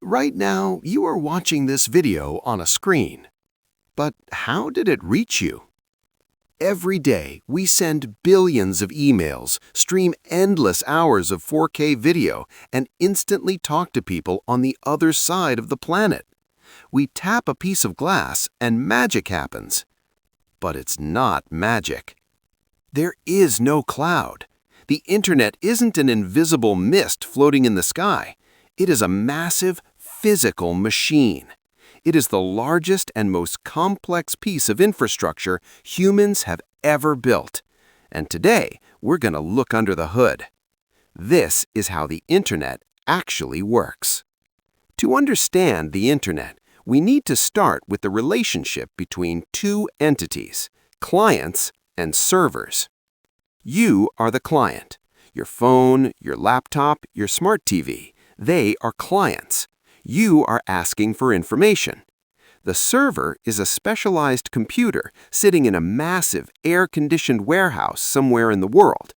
Right now, you are watching this video on a screen. But how did it reach you? Every day, we send billions of emails, stream endless hours of 4K video, and instantly talk to people on the other side of the planet. We tap a piece of glass and magic happens. But it's not magic. There is no cloud. The internet isn't an invisible mist floating in the sky. It is a massive, physical machine. It is the largest and most complex piece of infrastructure humans have ever built. And today, we're going to look under the hood. This is how the internet actually works. To understand the internet, we need to start with the relationship between two entities, clients and servers. You are the client. Your phone, your laptop, your smart TV, they are clients. You are asking for information. The server is a specialized computer sitting in a massive air-conditioned warehouse somewhere in the world.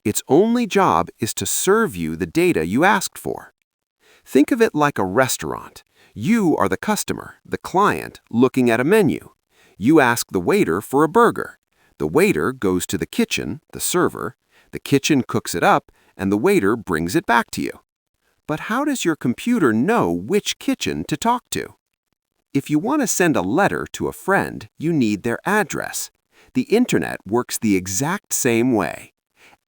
Its only job is to serve you the data you asked for. Think of it like a restaurant. You are the customer, the client, looking at a menu. You ask the waiter for a burger. The waiter goes to the kitchen, the server. The kitchen cooks it up, and the waiter brings it back to you. But how does your computer know which kitchen to talk to? If you want to send a letter to a friend, you need their address. The internet works the exact same way.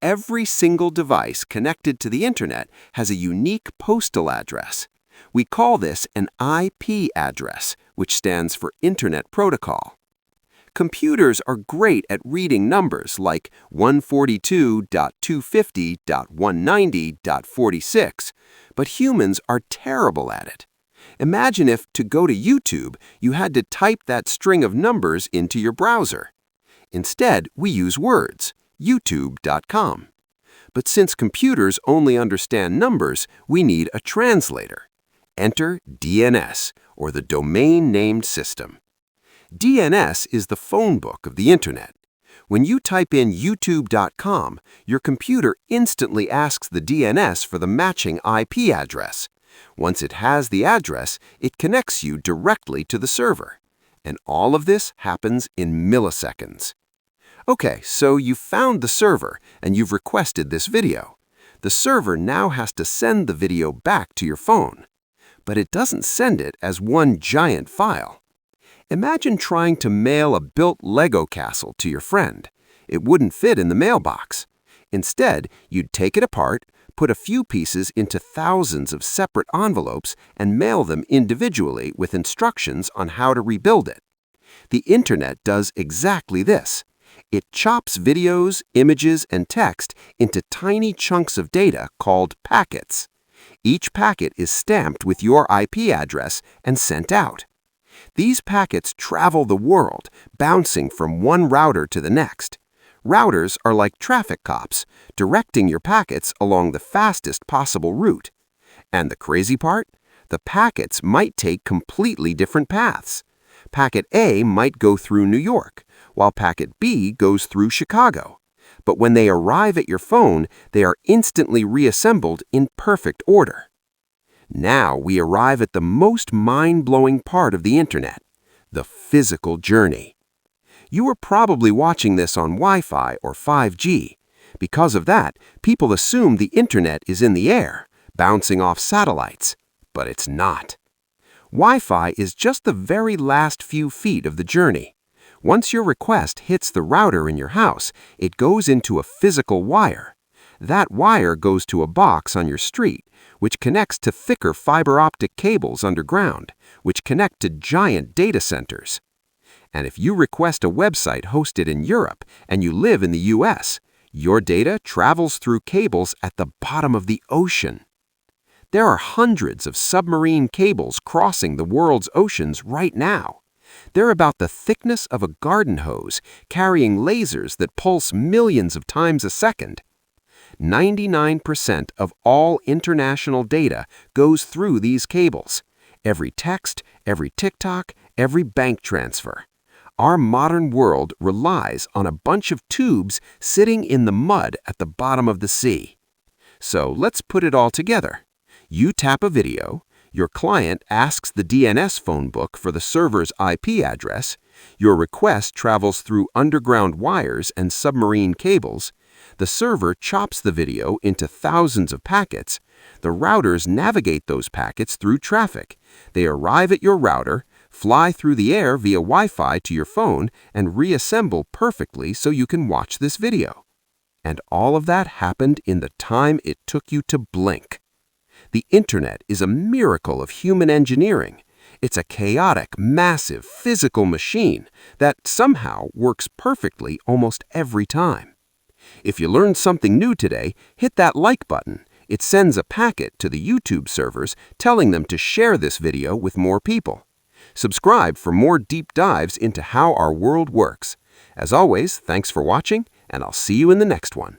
Every single device connected to the internet has a unique postal address. We call this an IP address, which stands for Internet Protocol. Computers are great at reading numbers like 142.250.190.46, but humans are terrible at it. Imagine if, to go to YouTube, you had to type that string of numbers into your browser. Instead, we use words, youtube.com. But since computers only understand numbers, we need a translator. Enter DNS, or the Domain Named System. DNS is the phone book of the internet. When you type in youtube.com, your computer instantly asks the DNS for the matching IP address. Once it has the address, it connects you directly to the server. And all of this happens in milliseconds. Okay, so you've found the server and you've requested this video. The server now has to send the video back to your phone. But it doesn't send it as one giant file. Imagine trying to mail a built Lego castle to your friend. It wouldn't fit in the mailbox. Instead, you'd take it apart, put a few pieces into thousands of separate envelopes, and mail them individually with instructions on how to rebuild it. The internet does exactly this. It chops videos, images, and text into tiny chunks of data called packets. Each packet is stamped with your IP address and sent out. These packets travel the world, bouncing from one router to the next. Routers are like traffic cops, directing your packets along the fastest possible route. And the crazy part? The packets might take completely different paths. Packet A might go through New York, while Packet B goes through Chicago. But when they arrive at your phone, they are instantly reassembled in perfect order. Now we arrive at the most mind-blowing part of the internet, the physical journey. You are probably watching this on Wi-Fi or 5G. Because of that, people assume the internet is in the air, bouncing off satellites. But it's not. Wi-Fi is just the very last few feet of the journey. Once your request hits the router in your house, it goes into a physical wire. That wire goes to a box on your street, which connects to thicker fiber optic cables underground, which connect to giant data centers. And if you request a website hosted in Europe and you live in the US, your data travels through cables at the bottom of the ocean. There are hundreds of submarine cables crossing the world's oceans right now. They're about the thickness of a garden hose, carrying lasers that pulse millions of times a second. 99% of all international data goes through these cables. Every text, every TikTok, every bank transfer. Our modern world relies on a bunch of tubes sitting in the mud at the bottom of the sea. So let's put it all together. You tap a video, Your client asks the DNS phonebook for the server's IP address, your request travels through underground wires and submarine cables, the server chops the video into thousands of packets, the routers navigate those packets through traffic, they arrive at your router, fly through the air via Wi-Fi to your phone, and reassemble perfectly so you can watch this video. And all of that happened in the time it took you to blink. The internet is a miracle of human engineering. It's a chaotic, massive, physical machine that somehow works perfectly almost every time. If you learned something new today, hit that like button. It sends a packet to the YouTube servers telling them to share this video with more people. Subscribe for more deep dives into how our world works. As always, thanks for watching, and I'll see you in the next one.